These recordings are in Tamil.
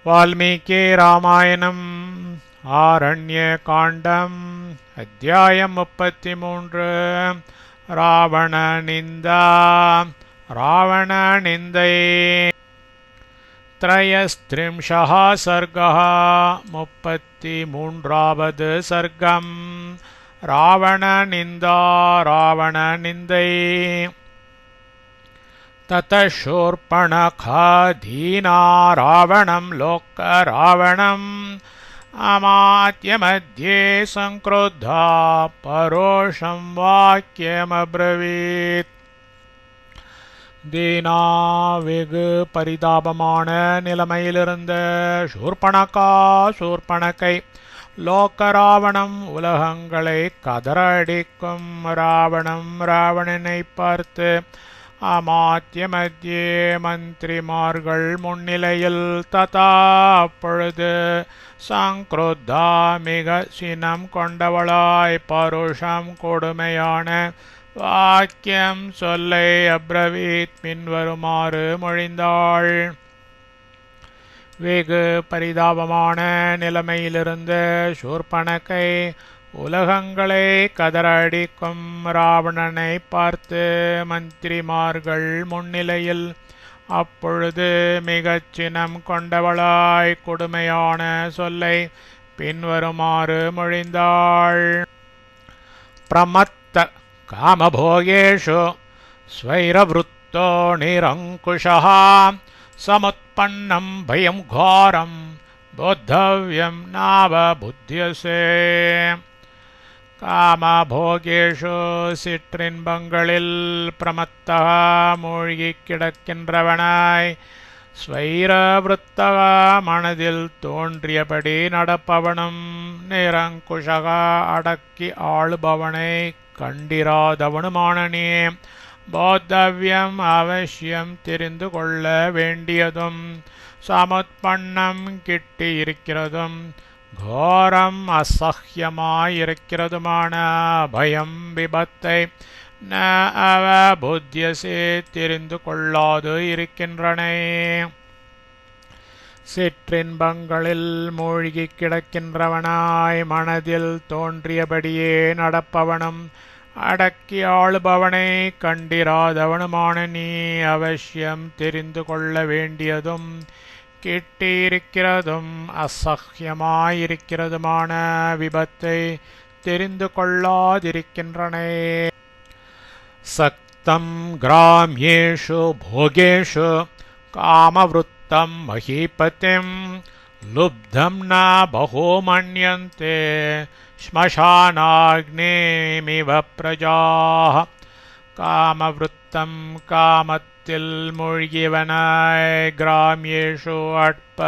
वाल्मीकि रामायणम् आरण्यकाण्डम् अध्यायम् 33 रावणनिन्दा रावणनिन्दै त्रयस्त्रिंशः सर्गः 33வது सर्गम् रावणनिन्दा रावणनिन्दै ततः शूर्पणखा दीना रावणं लोकरावणम् अमात्यमध्ये संक्रुद्धा परोषं वाक्यमब्रवीत् दीना வெகு பரிதாபமான நிலைமையிலிருந்த சூர்பணகை லோகராவணம் உலகங்களை கதறடிக்கும் ராவணம் ராவணனை பார்த்து அமாத்திய மந்திரிமார்கள் முன்னிலையில் ததா அப்பொழுது சங்க்ருத்தா மிக சினம் கொண்டவளாய் பருஷம் கொடுமையான வாக்கியம் சொல்லை அப்ரவீத் பின்வருமாறு மொழிந்தாள். வெகு பரிதாபமான நிலைமையிலிருந்த சூர்பணகை உலகங்களை கதறடிக்கும் ராவணனை பார்த்து மந்திரிமார்கள் முன்னிலையில் அப்பொழுது மிகச் சினம் கொண்டவளாய் கொடுமையான சொல்லை பின்வருமாறு மொழிந்தாள். பிரமத்த காமபோகேஷு ஸ்வைரவருத்தோ நிரங்குஷः சமுத்பன்னம் பயம் கோரம் போத்தவ்யம் நாவபுத்யசே. காமபோகேஷு சிற்றின்பங்களில் பிரமத்தக மூழ்கி கிடக்கின்றவனாய் ஸ்வைரவருத்தக மனதில் தோன்றியபடி நடப்பவனும் நிரங்குஷக அடக்கி ஆளுபவனை கண்டிராதவனுமான நீ போத்தவ்யம் அவசியம் தெரிந்து கொள்ள வேண்டியதும் சமுத்பன்னம் கிட்டி இருக்கிறதும் கோரம் அசஹ்யமாயிருக்கிறதுமான பயம் விபத்தை ந அவபுத்யசே தெரிந்து கொள்ளாது இருக்கின்றனை. சிற்றின்பங்களில் மூழ்கி கிடக்கின்றவனாய் மனதில் தோன்றியபடியே நடப்பவனும் அடக்கி ஆளுபவனை கண்டிராதவனுமான நீ அவசியம் தெரிந்து கொள்ள வேண்டியதும் கிட்டியிருக்கிறதும் அசஹ்யமாயிருக்கிறதுமான விபத்தை தெரிந்து கொள்ளாதிருக்கின்றனே. சக்தம் கிராமியேஷு போகேஷு காமவருத்தம் மஹீபதிம் லுப்தம் ந பகோ மன்யந்தே ஸ்மசானாக்னேமிவ பிரஜாः. காமவருத்தம் காமத்தில் மூழ்கியவனாய் கிராமியேஷு அற்ப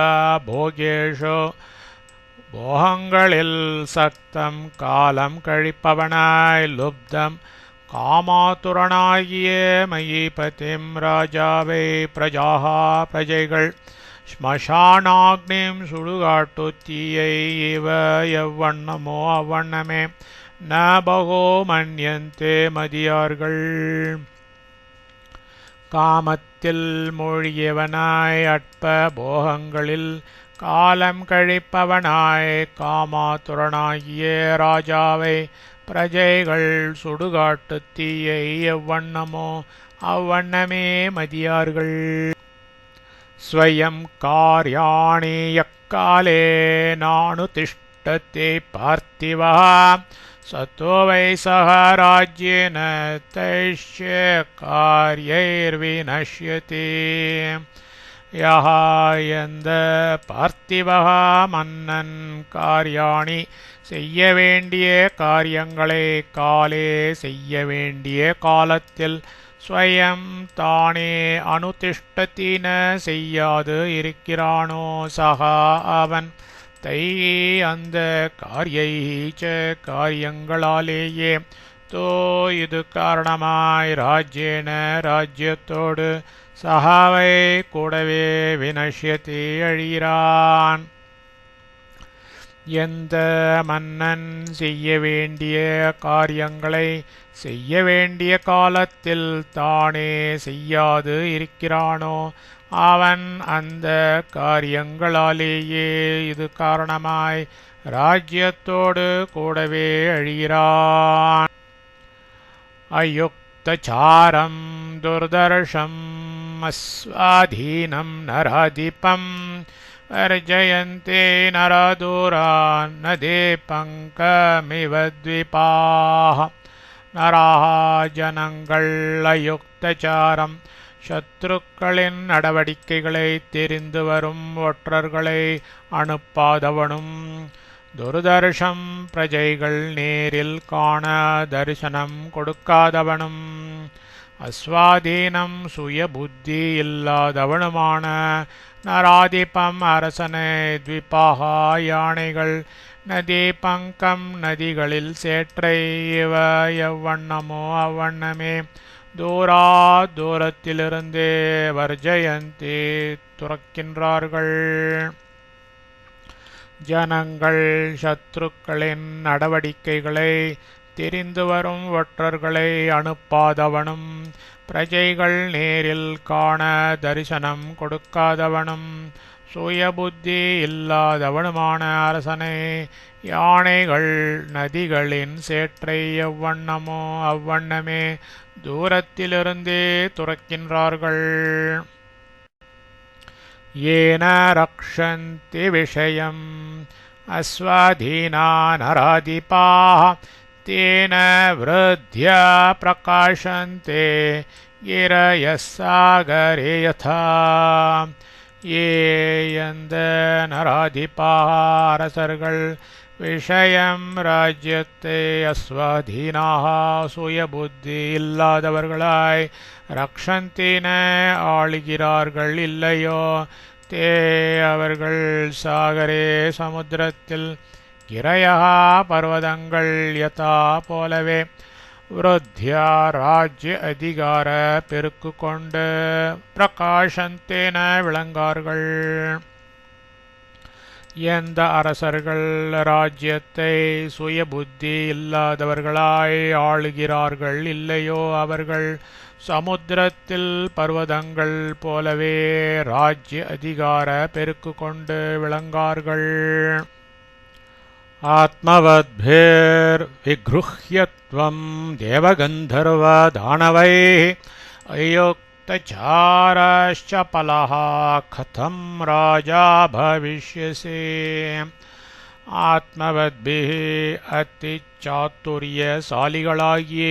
போகேஷு போகங்களில் சக்தம் காலம் கழிப்பவனாய் லுப்தம் காமாதுரனாகிய மயீபதிம் ராஜாவை பிரஜாஹா பிரஜைகள் ஸ்மசானாக்னிம் சுடுகாட்டு தீயை இவ எவ்வண்ணமோ அவ்வண்ணமே ந பகோ மன்யந்தே மதியார்கள். காமத்தில் மூழ்கியவனாய் அற்ப போகங்களில் காலம் கழிப்பவனாய் காமாதுரனாகிய ராஜாவை பிரஜைகள் சுடுகாட்டு தீயை எவ்வண்ணமோ அவ்வண்ணமே மதியார்கள். ஸ்வயம் கார்யாணி யக்காலே நானுதிஷ்டதே பார்த்திவः சதோ வை சஹ ராஜ்யேன தைஷ்ய கார்யைர்விநஷ்யதி. யஹா எந்த பார்த்திவः மன்னன் கார்யாணி செய்ய வேண்டிய காரியங்களை காலே செய்ய வேண்டிய காலத்தில் ஸ்வயம் தானே அனுதிஷ்டத்தின செய்யாது இருக்கிறானோ சகா அவன் தை அந்த காரியைச்ச காரியங்களாலேயே தோ இது காரணமாய் ராஜ்யேன ராஜ்யத்தோடு சகாவை கூடவே வினஷ்யத்தை அழிகிறான். எந்த மன்னன் செய்ய வேண்டிய காரியங்களை செய்ய வேண்டிய காலத்தில் தானே செய்யாது இருக்கிறானோ அவன் அந்த காரியங்களாலேயே இது காரணமாய் ராஜ்யத்தோடு கூடவே அழிகிறான். அயுக்தசாரம் துர்தர்ஷம் அஸ்வாதீனம் நராதிபம் வர்ஜயந்தே நரதூரான் நதே பங்கமிவ த்விபாஹ. நராஹ ஜனங்கள் அயுக்தசாரம் சத்ருக்களின் நடவடிக்கைகளை தெரிந்து வரும் ஒற்றர்களை அனுப்பாதவனும், துர்தர்ஷம் பிரஜைகள் நேரில் காண தரிசனம் கொடுக்காதவனும், அஸ்வாதீனம் சுய புத்தி இல்லாதவனுமான நராதிபம் அரசனை, த்விபாகா யானைகள், நதி பங்கம் நதிகளில் சேற்றை, இவ எவ்வண்ணமோ அவ்வண்ணமே, தூரா தூரத்திலிருந்தே, வர்ஜயந்தி துறக்கின்றார்கள். ஜனங்கள் சத்ருக்களின் நடவடிக்கைகளை தெரிந்து வரும் ஒற்றர்களை அனுப்பாதவனும், பிரஜைகள் நேரில் காண தரிசனம் கொடுக்காதவனும், சுயபுத்தி இல்லாதவனுமான அரசனை, யானைகள் நதிகளின் சேற்றை எவ்வண்ணமோ அவ்வண்ணமே தூரத்திலிருந்தே துறக்கின்றார்கள். ஏன ரக்ஷந்தி விஷயம் அஸ்வாதீனா நராதிபாஹ, தேன விருத்யா பிரகாஷந்தே கிரயः சாகரே யதா. எந்த நராதிபாஹ அரசர்கள் விஷயம் ராஜ்யத்தை அஸ்வாதீனாக சுயபுத்தி இல்லாதவர்களாய் ரக்ஷந்தின ஆளுகிறார்கள் இல்லையோ, தே அவர்கள் சாகரே சமுத்திரத்தில், கிரயா பர்வதங்கள், யதா போலவே, விருத்தியா ராஜ்ய அதிகார பெருக்கு கொண்டு, பிரகாஷந்தேன விளங்கார்கள். எந்த அரசர்கள் ராஜ்யத்தை சுயபுத்தி இல்லாதவர்களாய் ஆளுகிறார்கள் இல்லையோ, அவர்கள் சமுத்திரத்தில் பர்வதங்கள் போலவே ராஜ்ய அதிகார பெருக்கு கொண்டு விளங்கார்கள். ஆத்மவத்பிர் விக்ருஹ்யத்வம் தேவகந்தர்வ தானவைः அயுக்தசாரஸ்சபலः கதம் ராஜா பவிஷ்யசி. ஆத்மவத்பிः அத்திச்சாத்துரியசாலிகளாகிய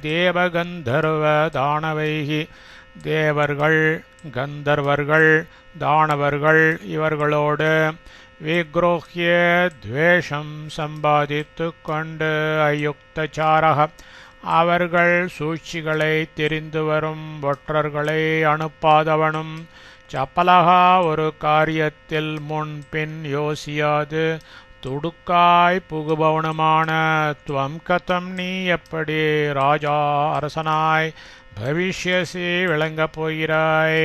தேவகந்தர்வ தானவைः, தேவர்கள், கந்தர்வர்கள், தானவர்கள் இவர்களோடு விக்ரோஹ்ய துவேஷம் சம்பாதித்து கொண்டு, அயுக்தசாரக அவர்கள் சூழ்ச்சிகளை தெரிந்து வரும் ஒற்றர்களை அனுப்பாதவனும், சப்பலகா ஒரு காரியத்தில் முன்பின் யோசியாது துடுக்காய் புகுபவனுமான, துவம் கதம் நீ எப்படி ராஜா அரசனாய் பவிஷ்யசி விளங்கப் போகிறாய்.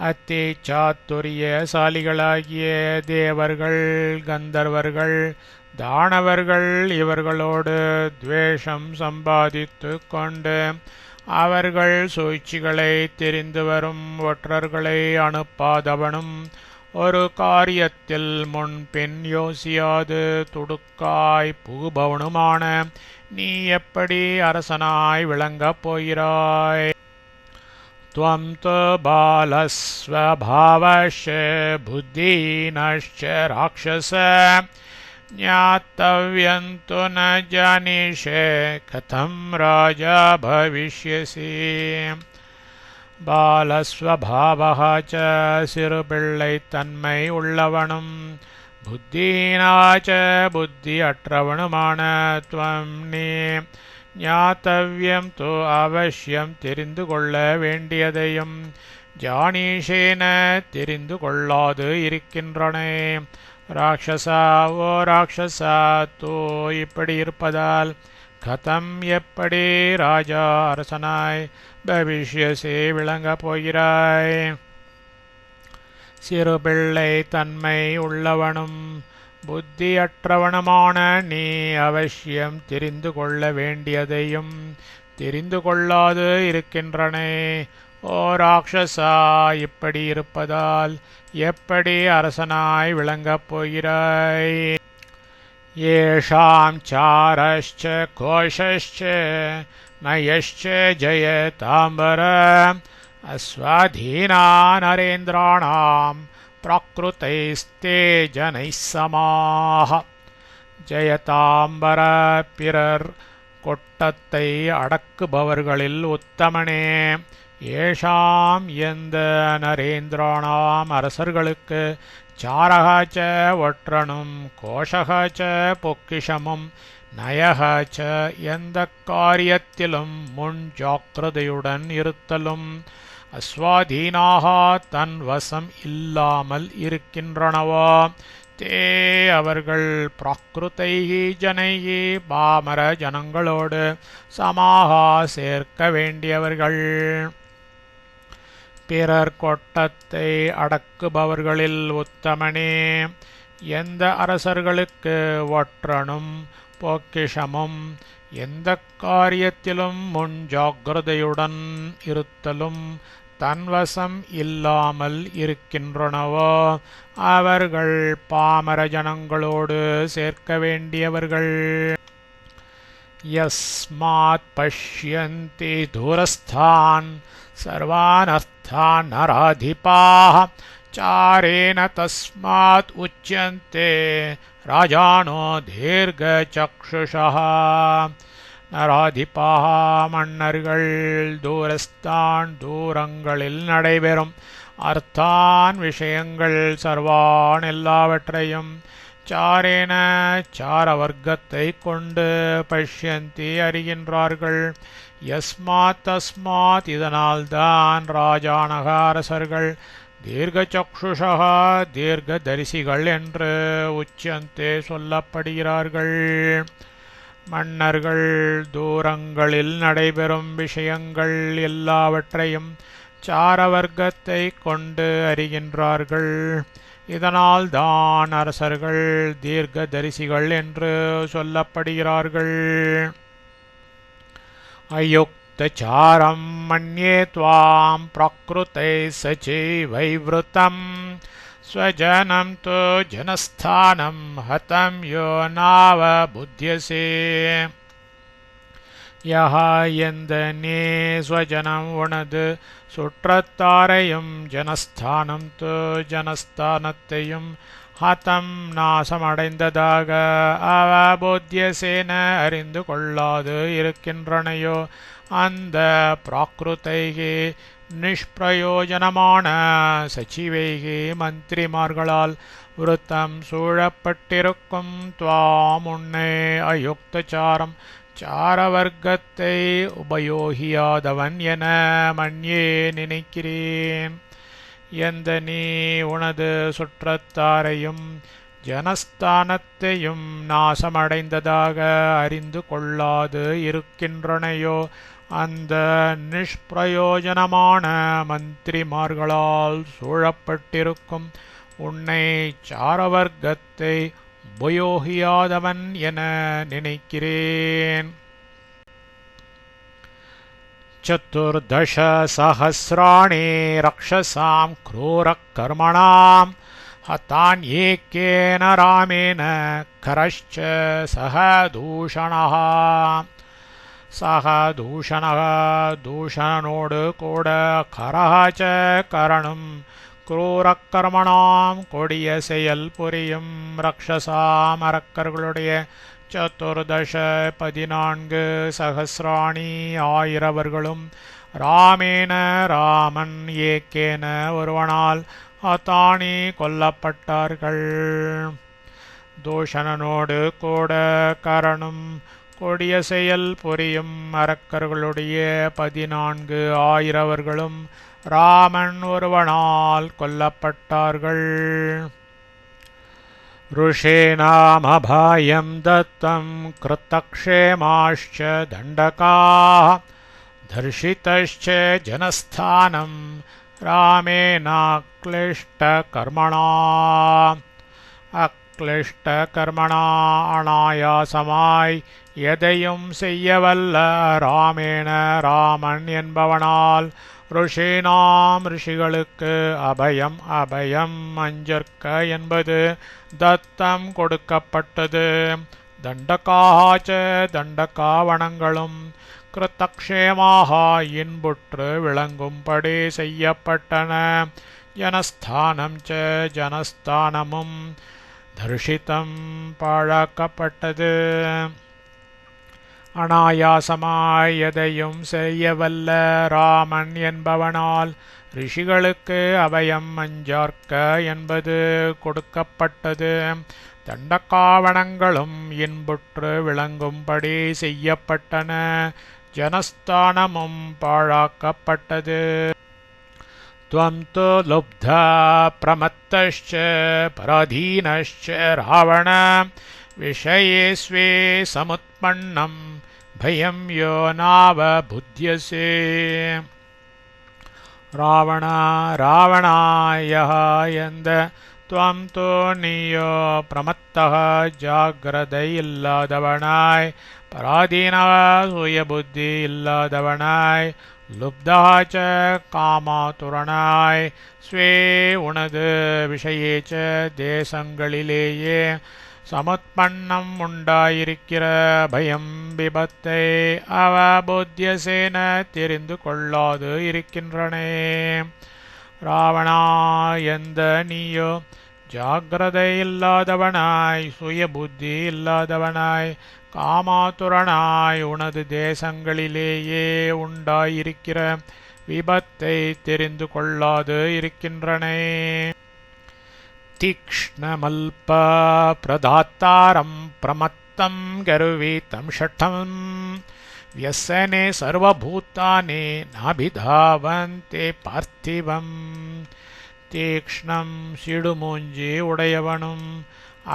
அத்தி சாத்துரியசாலிகளாகிய தேவர்கள், கந்தர்வர்கள், தானவர்கள் இவர்களோடு துவேஷம் சம்பாதித்து கொண்டு அவர்கள் சூழ்ச்சிகளை தெரிந்து வரும் ஒற்றர்களை அனுப்பாதவனும், ஒரு காரியத்தில் முன்பின் யோசியாது துடுக்காய் புகுபவனுமான நீ எப்படி அரசனாய் விளங்கப் போகிறாய். त्वं तु बालस्वभावश्च बुद्धिहीनश्च राक्षस, ज्ञातव्यं तु न जानीषे कथं राजा भविष्यसि. பாலஸ்வபாவः च சிறுபிள்ளை தன்மை உள்ளவனும், புத்திஹீனா च புத்தி அற்றவனுமான துவம் நீ, ஞாத்தவ்யம் தோ அவசியம் தெரிந்து கொள்ள வேண்டியதையும், ஜானீஷேன தெரிந்து கொள்ளாது இருக்கின்றனே. ராட்சசா ஓ ராட்சசா, தோ இப்படி இருப்பதால், கதம் எப்படி ராஜா அரசனாய் பவிஷ்யசி விளங்கப் போகிறாய். சிறுபிள்ளை தன்மை உள்ளவனும் புத்தியற்றவனுமான நீ அவசியம் தெரிந்து கொள்ள வேண்டியதையும் தெரிந்து கொள்ளாது இருக்கின்றனே. ஓ ராட்சசா, இப்படி இருப்பதால் எப்படி அரசனாய் விளங்கப் போகிறாய்? येषां चारश्च कोशश्च नयश्च जयताम्बर अस्वाधीना नरेन्द्राणां प्रकृतैस्ते जनैः समाः. ஜெயதாம்பர, பிறர் கொட்டத்தை அடக்குபவர்களில் உத்தமனே, ஏஷாம் எந்த நரேந்திராணாம் அரசர்களுக்கு, சாரகாச்ச ஒற்றனும், கோஷகாச்ச பொக்கிஷமும், நயகாச்ச எந்த காரியத்திலும் முன் ஜாக்கிரதையுடன் இருத்தலும், அஸ்வாதீனாக தன் வசம் இல்லாமல் இருக்கின்றனவோ தே அவர்கள் பிராக்ருதைகி ஜனைகி பாமர ஜனங்களோடு சமாகா சேர்க்க வேண்டியவர்கள். பிறர் கொட்டத்தை அடக்குபவர்களில் உத்தமனே, எந்த அரசர்களுக்கு ஒற்றனும் பொக்கிஷமும் எந்த காரியத்திலும் முன் ஜாக்கிரதையுடன் இருத்தலும் தன்வசம் இல்லாமல் இருக்கின்றனவோ அவர்கள் பாமர ஜனங்களோடு சேர்க்க வேண்டியவர்கள். யஸ்மாத் பஷ்யந்தி தூரஸ்தான் சர்வானர்த்தான் நராதிபாः சாரேன தஸ்மாத் உச்யந்தே ராஜானோ தீர்க்கசக்ஷுஷः. நராதிபாः மன்னர்கள், தூரஸ்தான் தூரங்களில் நடைபெறும், அர்த்தான் விஷயங்கள், சர்வான் எல்லாவற்றையும், சாரேன சாரவர்க்கத்தை கொண்டு, பஷ்யந்தி அறிகின்றார்கள், யஸ்மாத் தஸ்மாத் இதனால்தான், ராஜானக அரசர்கள், தீர்க்கசக்ஷுஷः தீர்க்கதரிசிகள் என்று உச்சந்தே சொல்லப்படுகிறார்கள். மன்னர்கள் தூரங்களில் நடைபெறும் விஷயங்கள் எல்லாவற்றையும் சாரவர்க்கத்தை கொண்டு அறிகின்றார்கள். இதனால் தான் அரசர்கள் தீர்க்கதரிசிகள் என்று சொல்லப்படுகிறார்கள். அயுக்தசாரம் மன்யே த்வாம் பிரக்ருதை சச்சைவைவ்ருதம் ஸ்வஜனம் து ஜனஸ்தானம் ஹதம் யோ நாவபுத்யசே. யஹா எந்த நீ ஸ்வஜனம் உனது சுற்றத்தாரையும் ஜனஸ்தானம் து ஜனஸ்தானத்தையும் ஹதம் நாசமடைந்ததாக அவபுத்யசேன அறிந்து கொள்ளாது இருக்கின்றனையோ அந்த பிராக்ருதைகி நிஷ்பிரயோஜனமான சச்சிவைகி மந்திரிமார்களால் விருத்தம் சூழப்பட்டிருக்கும் துவாம் உன்னை அயுக்தசாரம் சாரவர்க்கத்தை உபயோகியாதவன் என மன்யே நினைக்கிறேன். எந்த நீ உனது சுற்றத்தாரையும் ஜனஸ்தானத்தையும் நாசமடைந்ததாக அறிந்து கொள்ளாது இருக்கின்றனையோ அந்த நிஷ்பிரயோஜனமான மந்திரிமார்களால் சூழப்பட்டிருக்கும் உன்னை சாரவர்க்கத்தை உபயோகியாதவன் என நினைக்கிறேன். சதுர்தச சஹஸ்ராணி ரக்ஷசாம் க்ரூரகர்மணாம் ஹதான் ஏகேன ராமேன கரश्च சஹ தூஷணः. சஹ தூஷணः தூஷணனோடு கூட கரஹ கரணும் க்ரூரகர்மணாம் கொடிய செயல் புரியும் ரக்ஷசாம் அரக்கர்களுடைய சதுர்தச 14 சஹஸ்ராணி ஆயிரவர்களும் ராமேன ராமன் ஏகேன ஒருவனால் ஹதானி கொல்லப்பட்டார்கள். தூஷணனோடு கூட கரணும் கொடிய செயல் புரியும் அரக்கர்களுடைய 14 ஆயிரவர்களும் ராமன் ஒருவனால் கொல்லப்பட்டார்கள். ऋषेणामभायं दत्तं कृतक्षेमाश्च दण्डकाः धर्षितश्च जनस्थानं रामेणाक्लिष्टकर्मणा. அக்லிஷ்டகர்மணா அனாயாசமாய் எதையும் செய்யவல்ல ராமேண ராமன் என்பவனால் ருஷீனாம் ரிஷிகளுக்கு அபயம் அபயம் அஞ்சற்க என்பது தத்தம் கொடுக்கப்பட்டது. தண்டகாச்ச தண்டகாவனங்களும் கிருத்தக்ஷேமாக இன்புற்று விளங்கும்படி செய்யப்பட்டன. ஜனஸ்தானம் ச ஜனஸ்தானமும் தர்ஷிதம் பாழாக்கப்பட்டது. அனாயாசமாய் எதையும் செய்யவல்ல ராமன் என்பவனால் ரிஷிகளுக்கு அபயம் அஞ்சார்க்க என்பது கொடுக்கப்பட்டது. தண்டகாவனங்களும் இன்புற்று விளங்கும்படி செய்யப்பட்டன. ஜனஸ்தானமும் பாழாக்கப்பட்டது. त्वं तु लुब्धा प्रमत्तश्च पराधीनश्च रावण विषये स्वे समुत्पन्नं भयं यो नावबुध्यसे. ராவண ராவணாயः எந்த துவம் தோ நீயோ பிரமத்தः ஜாகிரதை இல்லாதவனாய், பராதீனவ சுயபுத்தி இல்லாதவனாய், லுப்தாச்ச காமாதுரனாய், ஸ்வே உனது விஷயேச்ச தேசங்களிலேயே சமுத்பன்னம் உண்டாயிருக்கிற பயம் விபத்தை அவபோத்தியசேன தெரிந்து கொள்ளாது இருக்கின்றனே. ராவணா எந்த நீயோ ஜாகிரதை இல்லாதவனாய், சுயபுத்தி இல்லாதவனாய், காமாதுரனாய், உனது தேசங்களிலேயே உண்டாயிருக்கிற விபத்தை தெரிந்து கொள்ளாது இருக்கின்றனே. தீக்ஷ்ணமல்ப பிரதாத்தாரம் பிரமத்தம் கர்வீதம் ஷட்டம் व्यसने सर्वभूतानि नाभिधावन्ते பார்த்திவம். தீக்ஷ்ணம் சிடுமூஞ்சி உடையவனும்,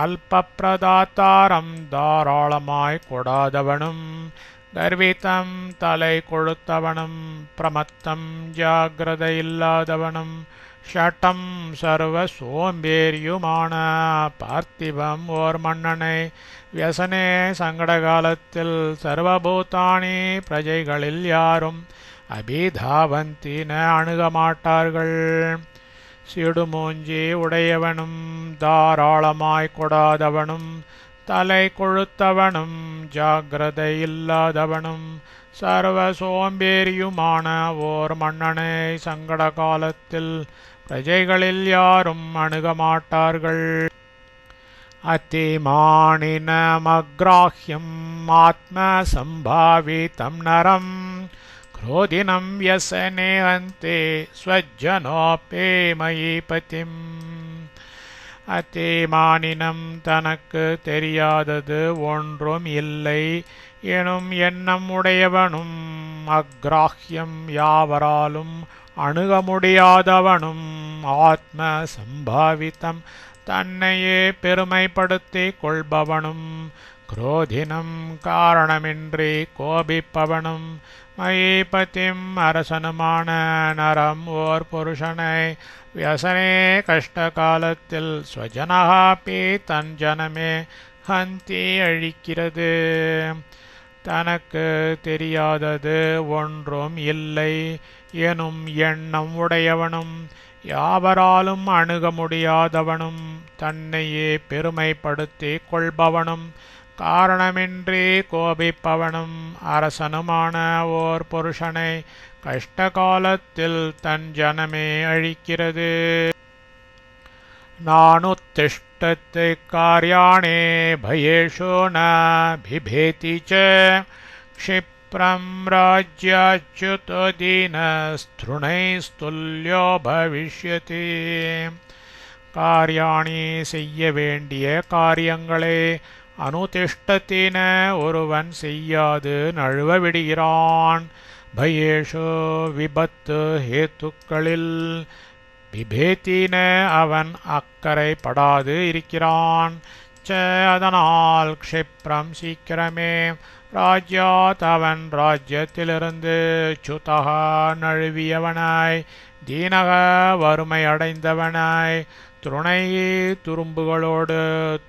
அல்பப்பிரதாத்தாரம் தாராளமாய் கொடாதவனும், கர்விதம் தலை கொழுத்தவனும், பிரமத்தம் ஜாகிரதை இல்லாதவனும், ஷட்டம் சர்வ சோம்பேரியுமான பார்த்திவம் ஓர் மன்னனை, வியசனே சங்கடகாலத்தில் சர்வபூதானி பிரஜைகளில் யாரும் அபிதாவந்தின அணுகமாட்டார்கள். சிடுமூஞ்சி உடையவனும், தாராளமாய் கொடாதவனும், தலை கொழுத்தவனும், ஜாகிரதை இல்லாதவனும், சர்வ சோம்பேரியுமான ஓர் மன்னனை சங்கட காலத்தில் பிரஜைகளில் யாரும் அணுகமாட்டார்கள். அதிமானினமக்ராஹ்யம் ஆத்மசம்பாவிதம் நரம் क्रोधिनं व्यसने अन्ते स्वज्जनोपे मयीपतिम्. அத்திமானினம் தனக்கு தெரியாதது ஒன்றும் இல்லை எனும் எண்ணம் உடையவனும், அக்ராஹ்யம் யாவராலும் அணுக முடியாதவனும், ஆத்ம சம்பாவிதம் தன்னையே பெருமைப்படுத்திக் கொள்பவனும், குரோதினம் காரணமின்றி கோபிப்பவனும், மயீபதிம் அரசனுமான நரம் ஓர் புருஷனை வியசனே கஷ்ட காலத்தில் ஸ்வஜனஹாபி தன் ஜனமே ஹந்தி அழிக்கிறது. தனக்கு தெரியாதது ஒன்றும் இல்லை எனும் எண்ணம் உடையவனும், யாவராலும் அணுக முடியாதவனும், தன்னையே பெருமைப்படுத்திக் கொள்பவனும், காரணமின்றி கோபிப்பவனும், அரசனுமான ஓர் புருஷனை கஷ்ட காலத்தில் தன் ஜனமே அழிக்கிறது. நானுத்திஷ்டத்தை காரியாணே பயேஷு ந பிபேதி ச க்ஷிப்ரம் ராஜ்யாச்யுதோ தீனஸ்துணைஸ்துல்யோ பவிஷ்யதி. காரியாணி செய்ய வேண்டிய காரியங்களே அனுதிஷ்டத்தின ஒருவன் செய்யாது நழுவ விடுகிறான். பயேஷு விபத்து ஹேத்துக்களில் பிபேத்தின அவன் அக்கறைப்படாது இருக்கிறான். ச அதனால் க்ஷிப்ரம் சீக்கிரமே ராஜ்யாத் அவன் ராஜ்யத்திலிருந்து சுதக நழுவியவனாய், தீனக வறுமை அடைந்தவனாய், துணை துரும்புகளோடு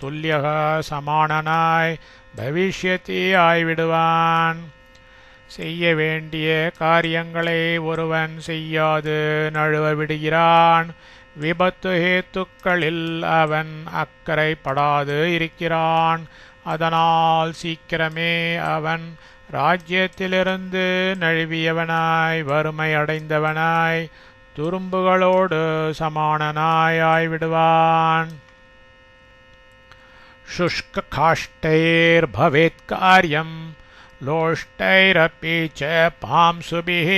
துல்லியக சமானனாய் பவிஷ்யதி ஆய்விடுவான். செய்ய வேண்டிய காரியங்களை ஒருவன் செய்யாது நழுவ விடுகிறான். விபத்து ஹேத்துக்களில் அவன் அக்கறைப்படாது இருக்கிறான். அதனால் சீக்கிரமே அவன் ராஜ்யத்திலிருந்து நழுவியவனாய் வறுமை அடைந்தவனாய் துரும்புகளோடு சமானனாய் ஆய்விடுவான். शुष्ककाष्ठैर्भवेत् कार्यं लोष्टैरपि च पांसुभिः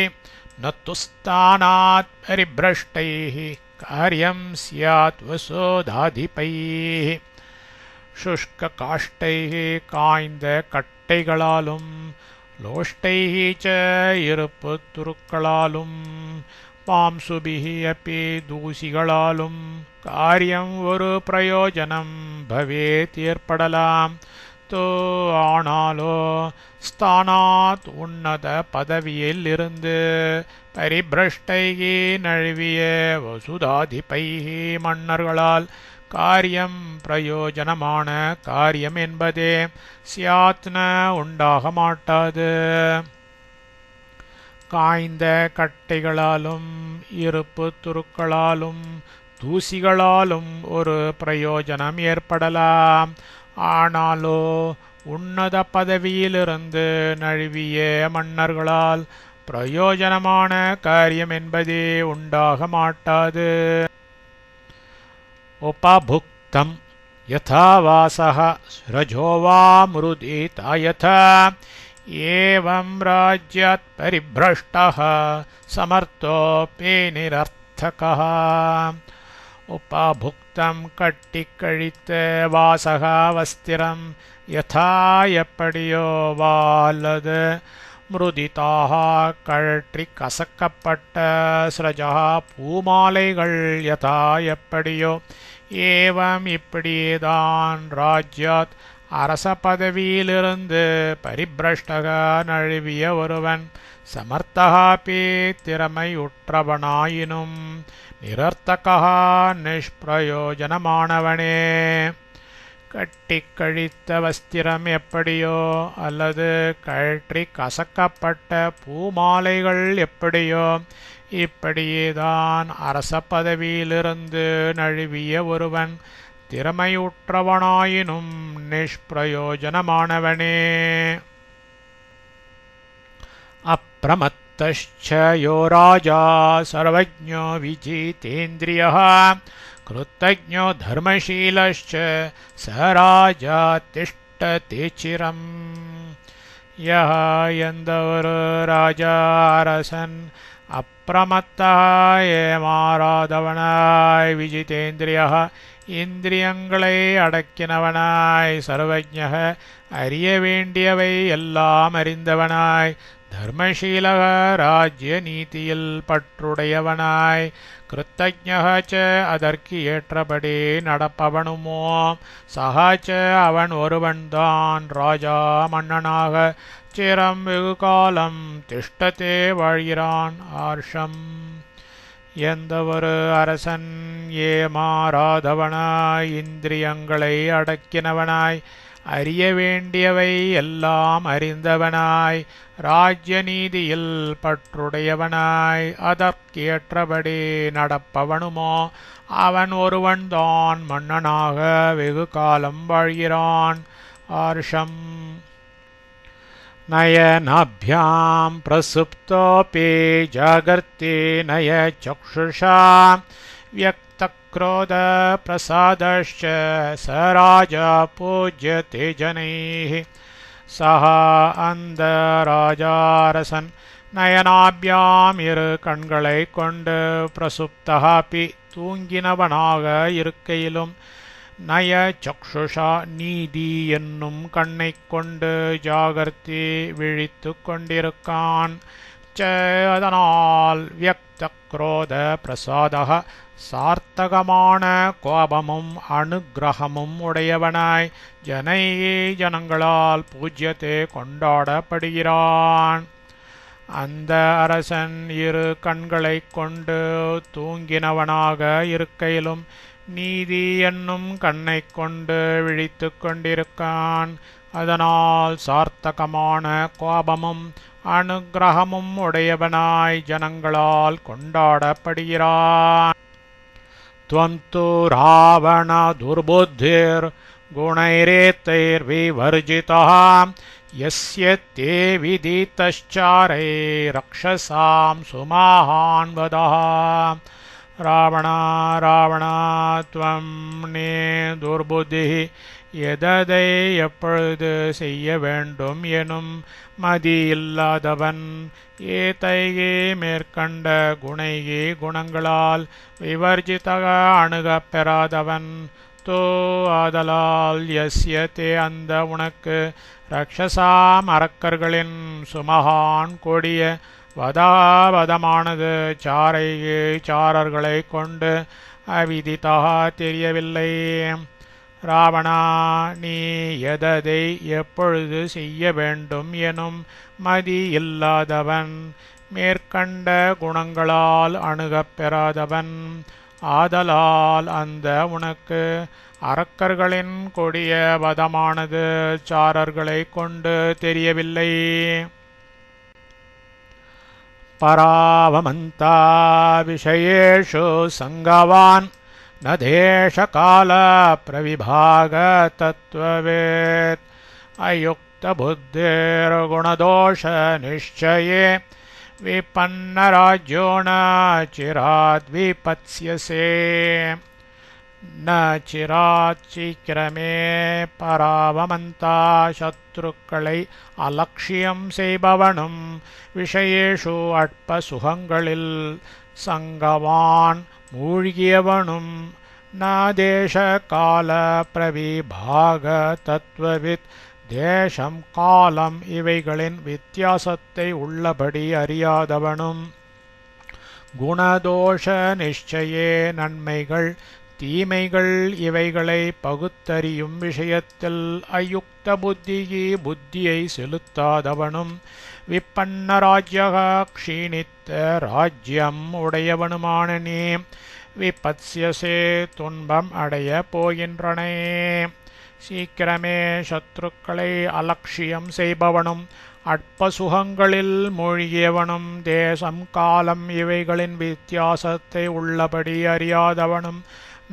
न तु स्थानात् परिभ्रष्टैः कार्यं स्यात् वसोधाधिपैः. शुष्ककाष्ठैः காய்ந்த கட்டைகளாலும் லோஷ்டைः च இருப்பு துருக்களாலும் பாம்சுபிஹி அப்பி தூசிகளாலும் காரியம் ஒரு பிரயோஜனம் பவேத் ஏற்படலாம். தோ ஆனாலோ ஸ்தானாத் உன்னத பதவியில் இருந்து பரிபிரஷ்டைகி நழுவிய வசுதாதிபைகி மன்னர்களால் காரியம் பிரயோஜனமான காரியம் என்பதே சியாத்ன உண்டாக மாட்டாது. காய்ந்த கட்டைகளாலும் இருப்பு துருக்களாலும் தூசிகளாலும் ஒரு பிரயோஜனம் ஏற்படலாம். ஆனாலோ உன்னத பதவியிலிருந்து நழுவிய மன்னர்களால் பிரயோஜனமான காரியம் என்பதே உண்டாக மாட்டாது. உபபுக்தம் யதா வாசஹ ஸ்ரஜோ வா மிருதிதா யதா एवं राज्यात् परिभ्रष्टः समर्थोऽपि निरर्थकः. उपभुक्तं கட்டிக்கழித்த வாசக வஸ்திரம் யதா எப்படியோ வா அல்லது மிருதிதாக கழற்றி கசக்கப்பட்ட ஸ்ரஜா பூமாலைகள் யதா எப்படியோ ஏவம் இப்படியேதான் ராஜ்யாத் அரச பதவியிலிருந்து பரிபிரஷ்டக நழுவிய ஒருவன் சமர்த்தகாபி திறமையுற்றவனாயினும் நிரர்த்தகா நிஷ்பிரயோஜனமானவனே. கட்டி கழித்த வஸ்திரம் எப்படியோ அல்லது கழற்றி கசக்கப்பட்ட பூமாலைகள் எப்படியோ இப்படியேதான் அரச பதவியிலிருந்து நழுவிய ஒருவன் திறமையுற்றவனாயினும் நிஷ்பிரயோஜனமானவனே. அப்ரமத்தஸ்ச யோ ராஜா சர்வஜ்ஞோ விஜிதேந்திரியः கிருத்தஜ்ஞோ தர்மசீலஸ்ச ச ராஜா திஷ்டதி சிரம். யஹ எந்த ஒரு ராஜா அரசன் அப்ரமத்தः ஏமாறாதவனாய் விஜிதேந்திரியः இந்திரியங்களை அடக்கினவனாய் சர்வஜ்ஞः அறிய வேண்டியவை எல்லாம் அறிந்தவனாய் தர்மசீலக ராஜ்ய நீதியில் பற்றுடையவனாய் கிருத்தஜ்ஞः ச அதற்கு ஏற்றபடி நடப்பவனுமோ சஹ ச அவன் ஒருவன்தான் ராஜா மன்னனாக சிரம் வெகு காலம் திஷ்டத்தே வாழ்கிறான். ஆர்ஷம் எந்த ஒரு அரசன் ஏமாறாதவனாய் இந்திரியங்களை அடக்கினவனாய் அறிய வேண்டியவை எல்லாம் அறிந்தவனாய் ராஜ்ய நீதியில் பற்றுடையவனாய் அதற்கேற்றபடி நடப்பவனுமோ அவன் ஒருவன்தான் மன்னனாக வெகு காலம் வாழ்கிறான். ஆர்ஷம் நயனாभ्यां प्रसुप्तोऽपि जागर्ति नय चक्षुषा व्यक्तक्रोधप्रसादश्च स राजा पूज्यते जनैः. सः அந்த ராஜாரசன் நயனாபியாம் இரு கண்களை கொண்டு பிரசுப்தஹாபி தூங்கினவனாக இருக்கையிலும் நய சக்ஷுஷா நீதி என்னும் கண்ணை கொண்டு ஜாகர்த்தி விழித்து கொண்டிருக்கான். அதனால் வியக்த குரோத பிரசாதக சார்த்தகமான கோபமும் அனுக்கிரகமும் உடையவனாய் ஜனங்களால் பூஜ்யத்தை கொண்டாடப்படுகிறான். அந்த அரசன் இரு கண்களை கொண்டு தூங்கினவனாக இருக்கையிலும் நீதி என்னும் கண்ணை கொண்டு விழித்து கொண்டிருக்கான். அதனால் சார்த்தகமான கோபமும் அனுக்கிரகமும் உடையவனாய் ஜனங்களால் கொண்டாடப்படுகிறான். துவம் து ராவண துர்புத்திர் குணைரேத்தைர்விவர்ஜிதः யஸ்ய தே விதிதச்சாரை ரக்ஷசாம் சுமஹான் வதः. ராவணா ராவணா துவம் நீ துர்புத்தி எதை எப்பொழுது செய்ய வேண்டும் எனும் மதியில்லாதவன், ஏதையே மேற்கண்ட குணையே குணங்களால் விவர்ஜிதக அணுகப் பெறாதவன், தோ ஆதலால் யஸ்ய தே அந்த உனக்கு ரக்ஷசாம் அரக்கர்களின் சுமகான் கொடிய வதாவதமானது சாரையே சாரர்களை கொண்டு அவிதிதா தெரியவில்லை. ராவணா நீ எதை எப்பொழுது செய்ய வேண்டும் எனும் மதி இல்லாதவன், மேற்கண்ட குணங்களால் அணுகப் பெறாதவன், ஆதலால் அந்த உனக்கு அரக்கர்களின் கொடிய வதமானது சாரர்களை கொண்டு தெரியவில்லை. பராவமந்தா விஷயேஷு சங்கவான் ந தேசகால பிரவிபாக தத்வவேத் அயுக்த புத்திர் குணதோஷ நிச்சயே விபன்னராஜ்யோ ந சிராத் விபத்ஸ்யசே. ந சிராத் சீக்கிரமே பராவமந்தா சத்ருக்களை அலட்சியம் செய்பவனும் விஷயேஷு அற்ப சுகங்களில் சங்கவான் மூழ்கியவனும் ந தேச கால பிரவிபாக தத்துவவித் தேசம் காலம் இவைகளின் வித்தியாசத்தை உள்ளபடி அறியாதவனும் குணதோஷ நிச்சயே நன்மைகள் தீமைகள் இவைகளை பகுத்தறியும் விஷயத்தில் அயுக்த புத்தியை செலுத்தாதவனும் விப்பன்ன ராஜ்யக க்ஷீணித்த ராஜ்யம் உடையவனுமான நீ விபத்ஸ்யசே துன்பம் அடைய போகின்றனே. சீக்கிரமே சத்ருக்களை அலட்சியம் செய்பவனும் அற்ப சுகங்களில் மூழ்கியவனும் தேசம் காலம் இவைகளின் வித்தியாசத்தை உள்ளபடி அறியாதவனும்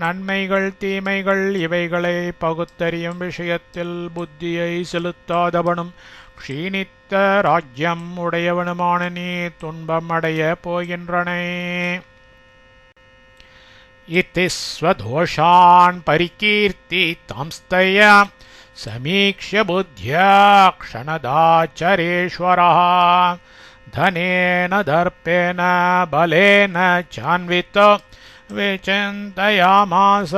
நன்மைகள் தீமைகள் இவைகளை பகுத்தறியும் விஷயத்தில் புத்தியை செலுத்தாதவனும் க்ஷீணித்த ராஜ்யம் உடையவனுமான நீ துன்பம் அடைய போகின்றனே. இதி ஸ்வதோஷான் பரிகீர்த்தி தாம்ஸ்தய சமீக்ஷ்ய புத்யா க்ஷணதாச்சரேஸ்வரः தனேன தர்ப்பேன பலேன சான்விதோ விசிந்தயாமாஸ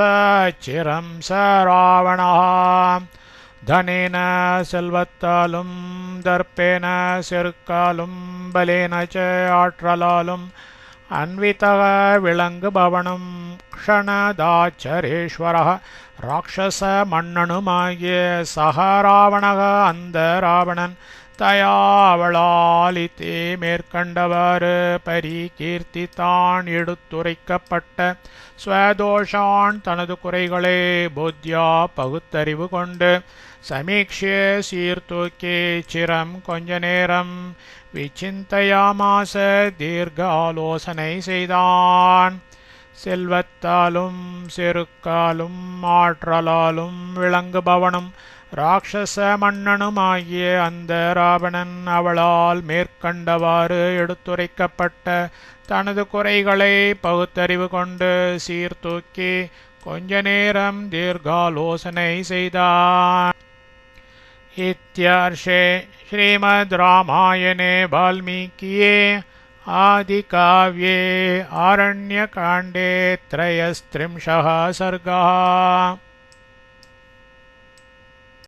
சிரம் ச ராவணः. தனேன செல்வத்தாலும் தர்ப்பேன செருக்காலும் பலேன ச ஆற்றலாலும் அன்விதக விளங்குபவனும் க்ஷணதாச்சரேஸ்வரः ராட்சச மன்னனுமாகிய சக ராவணக அந்த ராவணன் தயாவளாலித்தே மேற்கண்டவாறு பரிகீர்த்தித்தான் எடுத்துரைக்கப்பட்ட ஸ்வதோஷான் தனது குறைகளை போத்யா பகுத்தறிவு கொண்டு சமீக்ஷே சீர்தூக்கி சிரம் கொஞ்ச நேரம் விசிந்தயாமாச தீர்க்க ஆலோசனை செய்தான். செல்வத்தாலும் செருக்காலும் ஆற்றலாலும் விளங்குபவனும் ராட்சச மன்னனுமாகிய அந்த ராவணன் அவளால் மேற்கண்டவாறு எடுத்துரைக்கப்பட்ட தனது குறைகளை பகுத்தறிவு கொண்டு சீர்தூக்கி கொஞ்ச நேரம் தீர்க்காலோசனை செய்தான். இத்யர்ஷே ஸ்ரீமத் ராமாயணே வால்மீகியே ஆதிகாவ்யே ஆரண்யகாண்டே त्रयस्त्रिंशः सर्गः.